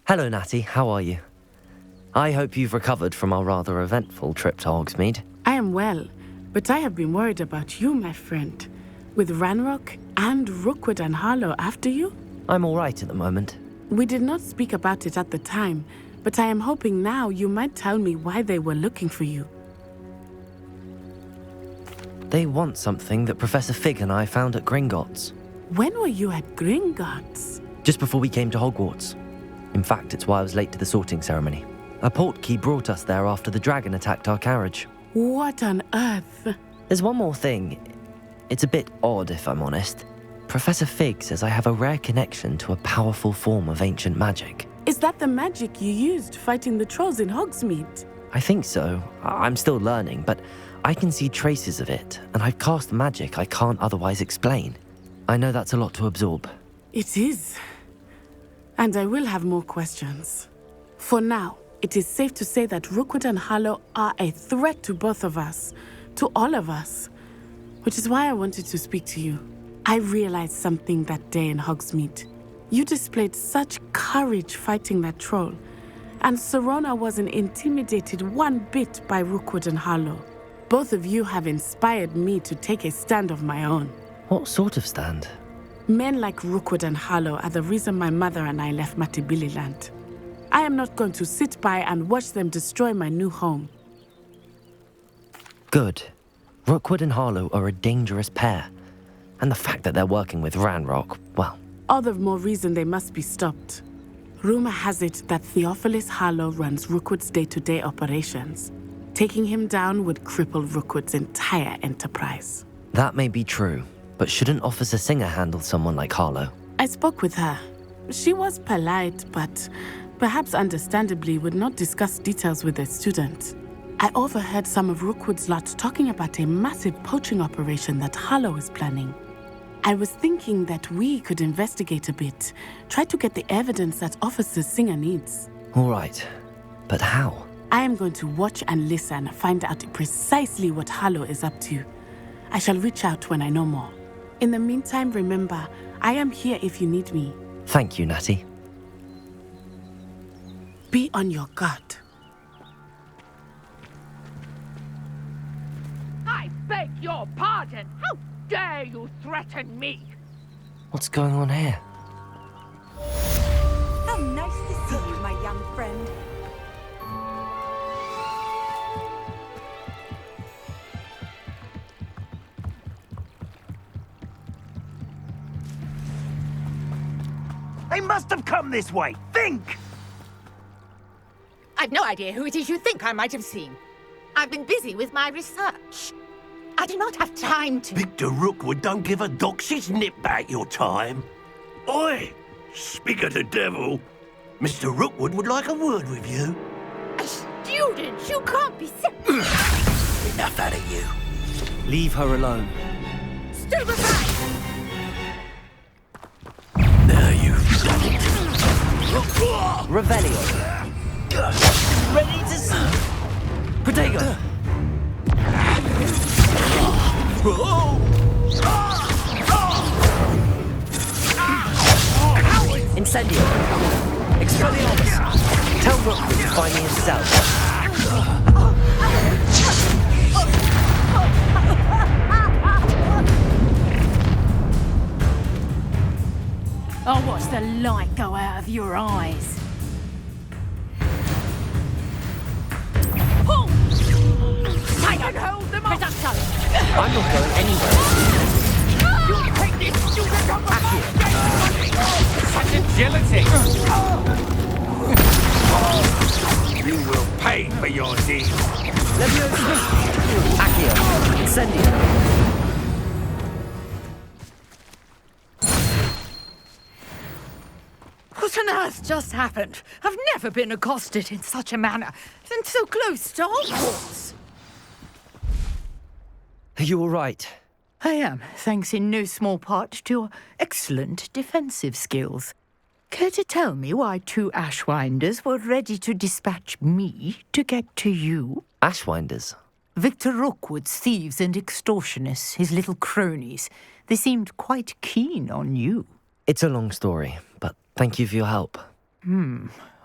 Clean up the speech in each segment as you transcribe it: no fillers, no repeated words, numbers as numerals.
Hello, Natty. How are you? I hope you've recovered from our rather eventful trip to Hogsmeade. I am well, but I have been worried about you, my friend. With Ranrock and Rookwood and Harlow after you? I'm all right at the moment. We did not speak about it at the time, but I am hoping now you might tell me why they were looking for you. They want something that Professor Fig and I found at Gringotts. When were you at Gringotts? Just before we came to Hogwarts. In fact, it's why I was late to the sorting ceremony. A portkey brought us there after the dragon attacked our carriage. What on earth? There's one more thing. It's a bit odd, if I'm honest. Professor Fig says I have a rare connection to a powerful form of ancient magic. Is that the magic you used fighting the trolls in Hogsmeade? I think so. I'm still learning, but I can see traces of it, and I've cast magic I can't otherwise explain. I know that's a lot to absorb. It is. And I will have more questions. For now, it is safe to say that Rookwood and Harlow are a threat to both of us, to all of us, which is why I wanted to speak to you. I realized something that day in Hogsmeade. You displayed such courage fighting that troll, and Serona wasn't intimidated one bit by Rookwood and Harlow. Both of you have inspired me to take a stand of my own. What sort of stand? Men like Rookwood and Harlow are the reason my mother and I left Matabeleland. I am not going to sit by and watch them destroy my new home. Good. Rookwood and Harlow are a dangerous pair. And the fact that they're working with Ranrock, well... All the more reason they must be stopped. Rumor has it that Theophilus Harlow runs Rookwood's day-to-day operations. Taking him down would cripple Rookwood's entire enterprise. That may be true, but shouldn't Officer Singer handle someone like Harlow? I spoke with her. She was polite, but perhaps understandably would not discuss details with a student. I overheard some of Rookwood's lot talking about a massive poaching operation that Harlow is planning. I was thinking that we could investigate a bit, try to get the evidence that Officer Singer needs. All right, but how? I am going to watch and listen, find out precisely what Harlow is up to. I shall reach out when I know more. In the meantime, remember, I am here if you need me. Thank you, Natty. Be on your guard. I beg your pardon. How dare you threaten me? What's going on here? How nice to see you, my young friend. They must have come this way. Think! I've no idea who it is you think I might have seen. I've been busy with my research. I do not have time to... Victor Rookwood don't give a doxy's nip back your time. Oi! Speak of the devil. Mr. Rookwood would like a word with you. A student? You can't be sick. Enough out of you. Leave her alone. Stand aside! Now you... Revelio. Ready to see? Protego. Incendio. Expelliarmus. Tell Rookwood to find me himself. I'll watch the light go out of your eyes. Pull! I can hold them off. I'm not going anywhere. You'll take this student on the Such agility! You will pay for your deeds. Accio. Incendio. What on earth just happened? I've never been accosted in such a manner, and so close to Hogwarts. Are you all right? I am, thanks in no small part to your excellent defensive skills. Care to tell me why two Ashwinders were ready to dispatch me to get to you? Ashwinders? Victor Rookwood's thieves and extortionists, his little cronies. They seemed quite keen on you. It's a long story, but thank you for your help.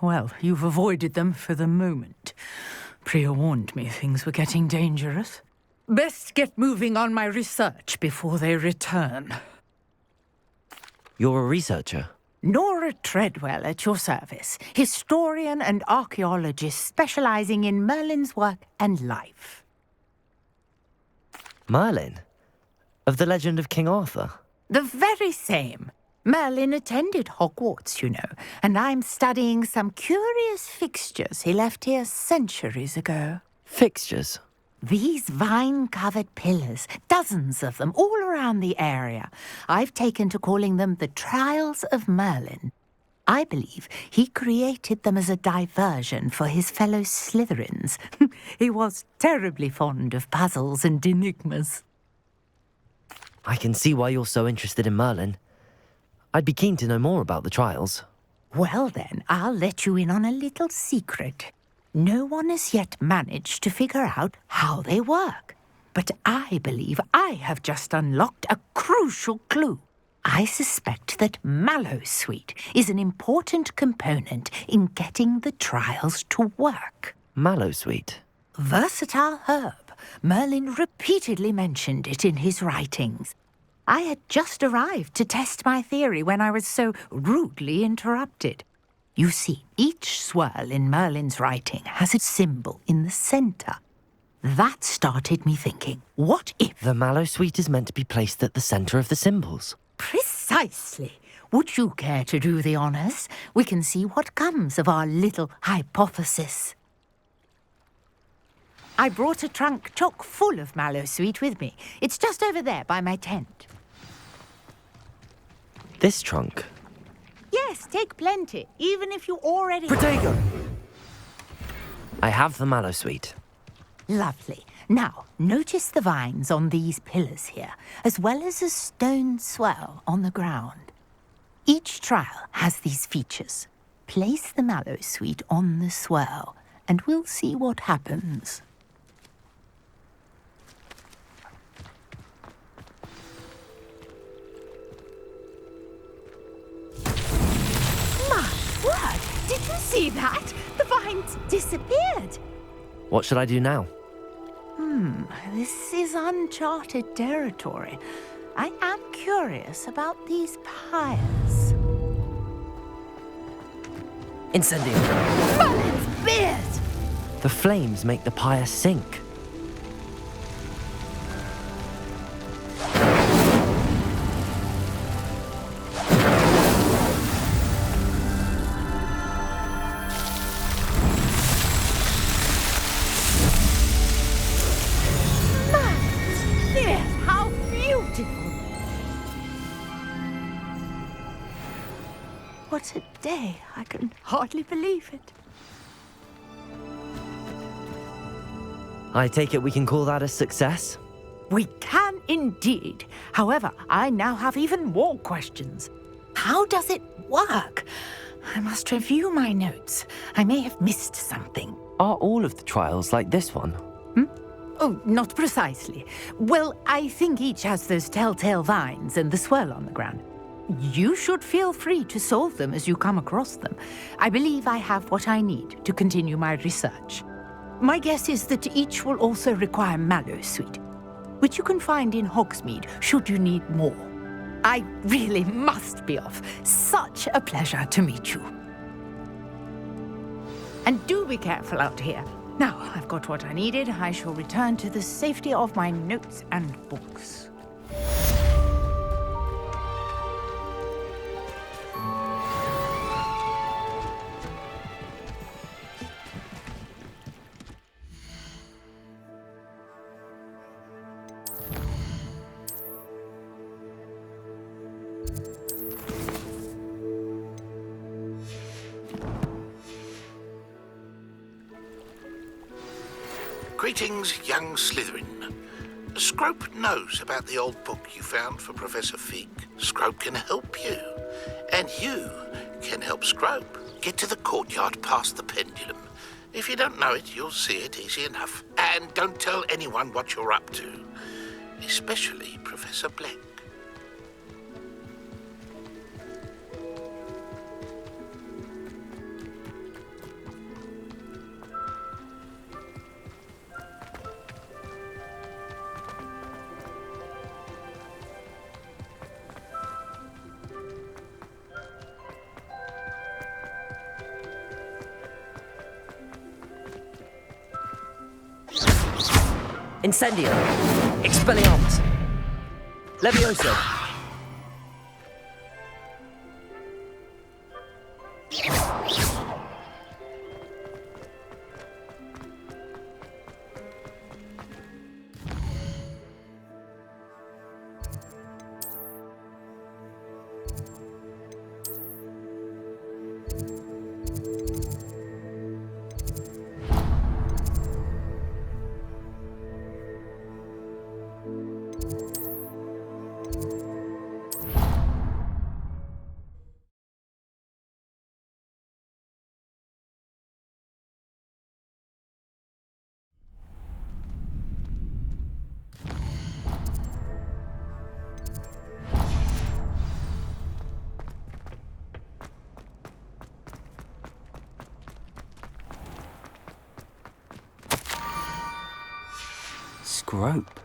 Well, you've avoided them for the moment. Priya warned me things were getting dangerous. Best get moving on my research before they return. You're a researcher? Nora Treadwell at your service, historian and archaeologist specializing in Merlin's work and life. Merlin? Of the legend of King Arthur? The very same. Merlin attended Hogwarts, you know, and I'm studying some curious fixtures he left here centuries ago. Fixtures? These vine-covered pillars, dozens of them, all around the area. I've taken to calling them the Trials of Merlin. I believe he created them as a diversion for his fellow Slytherins. He was terribly fond of puzzles and enigmas. I can see why you're so interested in Merlin. I'd be keen to know more about the trials. Well then, I'll let you in on a little secret. No one has yet managed to figure out how they work. But I believe I have just unlocked a crucial clue. I suspect that Mallowsweet is an important component in getting the trials to work. Mallowsweet? Versatile herb. Merlin repeatedly mentioned it in his writings. I had just arrived to test my theory when I was so rudely interrupted. You see, each swirl in Merlin's writing has a symbol in the centre. That started me thinking, what if... The Mallowsweet is meant to be placed at the centre of the symbols. Precisely. Would you care to do the honours? We can see what comes of our little hypothesis. I brought a trunk chock full of Mallowsweet with me. It's just over there by my tent. This trunk? Yes, take plenty, even if you already... Protego! I have the Mallowsweet. Lovely. Now, notice the vines on these pillars here, as well as a stone swell on the ground. Each trial has these features. Place the Mallowsweet on the swell, and we'll see what happens. Word! Did you see that? The vines disappeared. What should I do now? This is uncharted territory. I am curious about these pyres. Incendio! Merlin's beard! The flames make the pyre sink. What a day. I can hardly believe it. I take it we can call that a success? We can indeed. However, I now have even more questions. How does it work? I must review my notes. I may have missed something. Are all of the trials like this one? Oh, not precisely. Well, I think each has those telltale vines and the swirl on the ground. You should feel free to solve them as you come across them. I believe I have what I need to continue my research. My guess is that each will also require Mallowsweet, which you can find in Hogsmeade should you need more. I really must be off. Such a pleasure to meet you. And do be careful out here. Now I've got what I needed, I shall return to the safety of my notes and books. Greetings, young Slytherin. Scrope knows about the old book you found for Professor Fig. Scrope can help you. And you can help Scrope get to the courtyard past the pendulum. If you don't know it, you'll see it easy enough. And don't tell anyone what you're up to. Especially Professor Black. Incendio! Expelliarmus! Levioso! Scrope?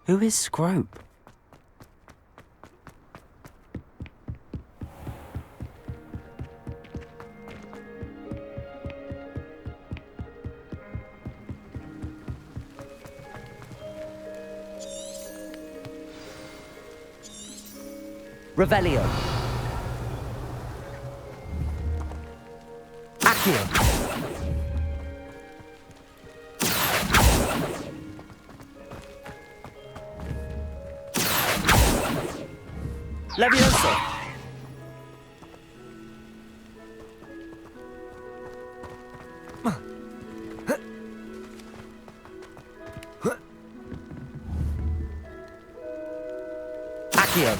Who is Scrope? Revelio. Accio. Levioso. Accio.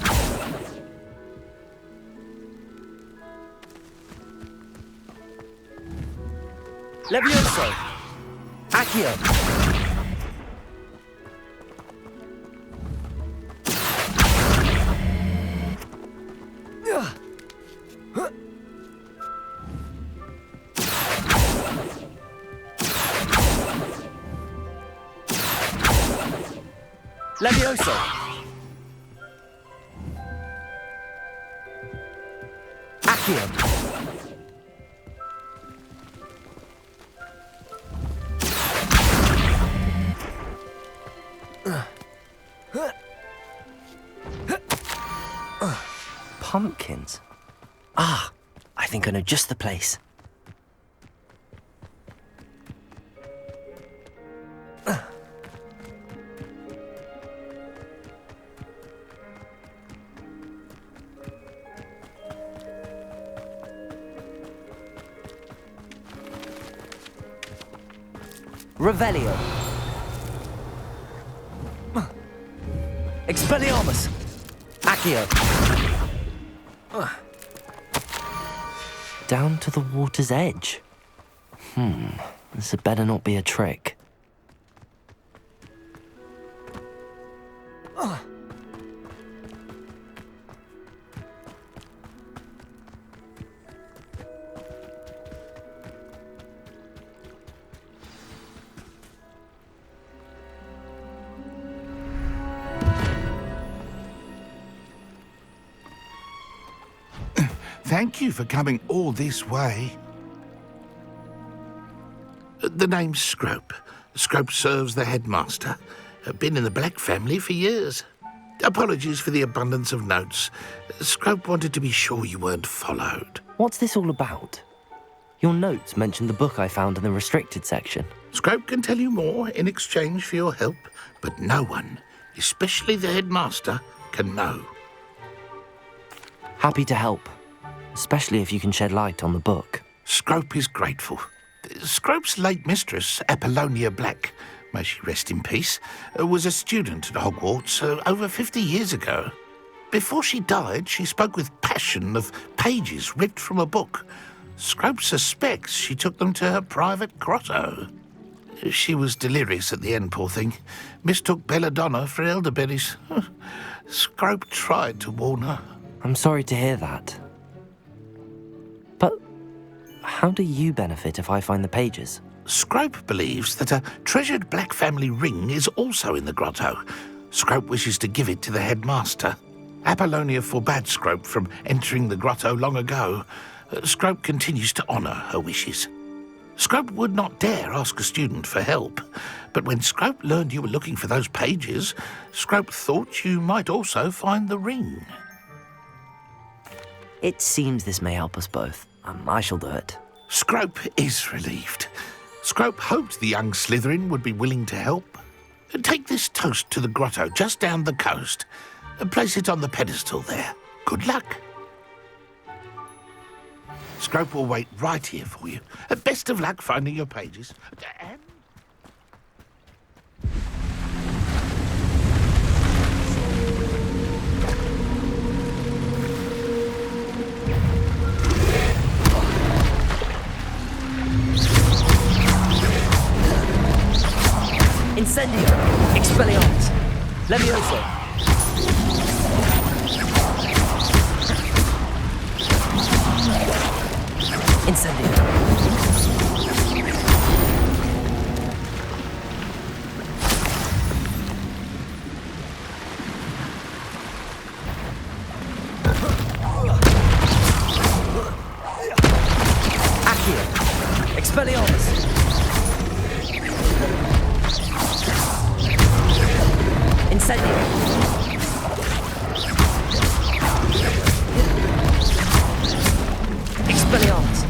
Levioso. Accio. Levioso. Accio. Pumpkins. Ah, I think I know just the place. Revelio. Expelliarmus. Accio. Down to the water's edge. This had better not be a trick. Thank you for coming all this way. The name's Scrope. Scrope serves the headmaster. Been in the Black family for years. Apologies for the abundance of notes. Scrope wanted to be sure you weren't followed. What's this all about? Your notes mentioned the book I found in the restricted section. Scrope can tell you more in exchange for your help, but no one, especially the headmaster, can know. Happy to help, especially if you can shed light on the book. Scrope is grateful. Scrope's late mistress, Apollonia Black, may she rest in peace, was a student at Hogwarts over 50 years ago. Before she died, she spoke with passion of pages ripped from a book. Scrope suspects she took them to her private grotto. She was delirious at the end, poor thing. Mistook belladonna for elderberries. Scrope tried to warn her. I'm sorry to hear that. But how do you benefit if I find the pages? Scrope believes that a treasured Black family ring is also in the grotto. Scrope wishes to give it to the headmaster. Apollonia forbade Scrope from entering the grotto long ago. Scrope continues to honour her wishes. Scrope would not dare ask a student for help, but when Scrope learned you were looking for those pages, Scrope thought you might also find the ring. It seems this may help us both. I shall do it. Scrope is relieved. Scrope hoped the young Slytherin would be willing to help. Take this toast to the grotto just down the coast and place it on the pedestal there. Good luck. Scrope will wait right here for you. Best of luck finding your pages. And... Incendio! Expelliarmus! Levioso! Incendio! Accio! Expelliarmus! Incendio! Expelliarmus!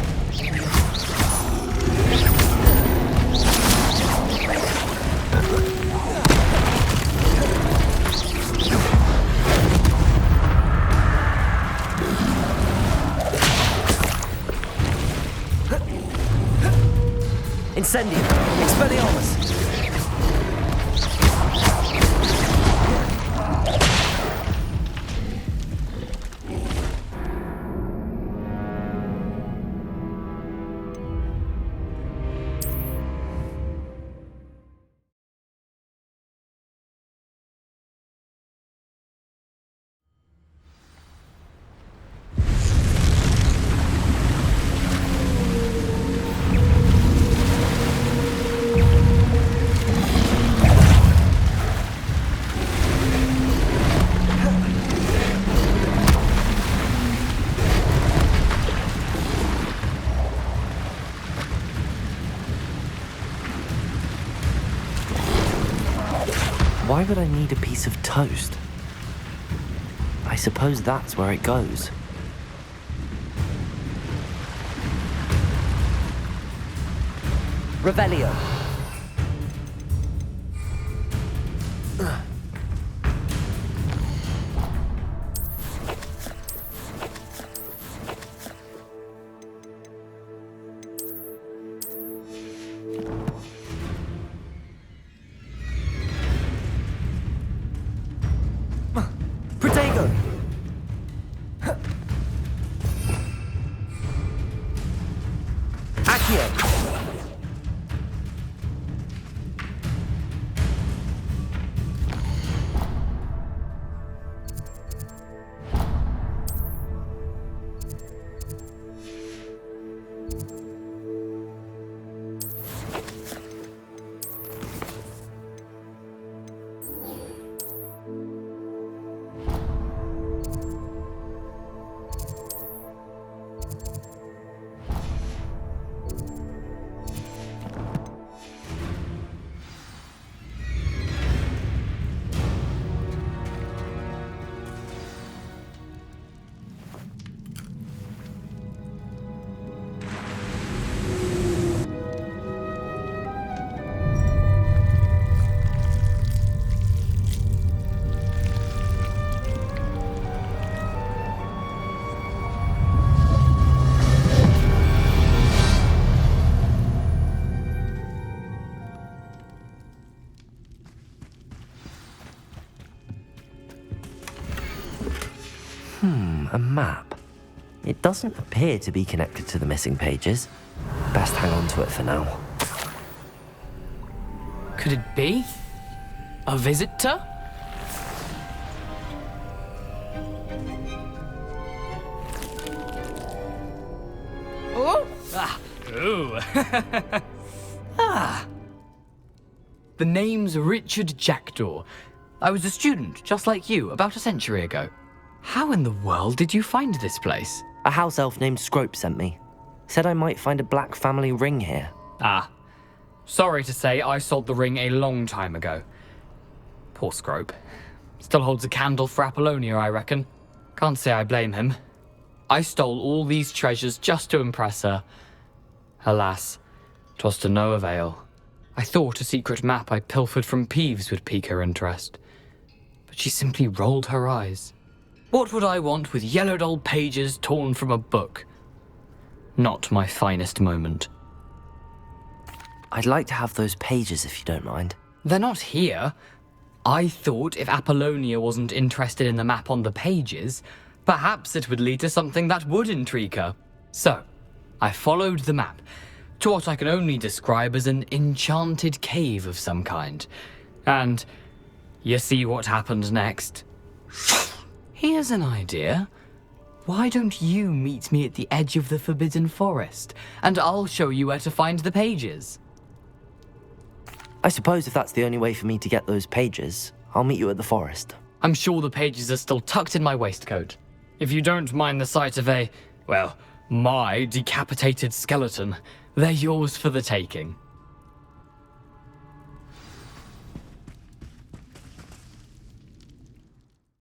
Incendio! Expelliarmus! Why would I need a piece of toast? I suppose that's where it goes. Revelio. Protego! Accio! A map. It doesn't appear to be connected to the missing pages. Best hang on to it for now. Could it be? A visitor? Oh! Ah! Ooh! Ah! The name's Richard Jackdaw. I was a student, just like you, about a century ago. How in the world did you find this place? A house elf named Scrope sent me. Said I might find a black family ring here. Ah. Sorry to say, I sold the ring a long time ago. Poor Scrope. Still holds a candle for Apollonia, I reckon. Can't say I blame him. I stole all these treasures just to impress her. Alas, 'twas to no avail. I thought a secret map I pilfered from Peeves would pique her interest. But she simply rolled her eyes. What would I want with yellowed old pages torn from a book? Not my finest moment. I'd like to have those pages if you don't mind. They're not here. I thought if Apollonia wasn't interested in the map on the pages, perhaps it would lead to something that would intrigue her. So, I followed the map to what I can only describe as an enchanted cave of some kind. And you see what happened next? Here's an idea. Why don't you meet me at the edge of the Forbidden Forest, and I'll show you where to find the pages? I suppose if that's the only way for me to get those pages, I'll meet you at the forest. I'm sure the pages are still tucked in my waistcoat. If you don't mind the sight of my decapitated skeleton, they're yours for the taking.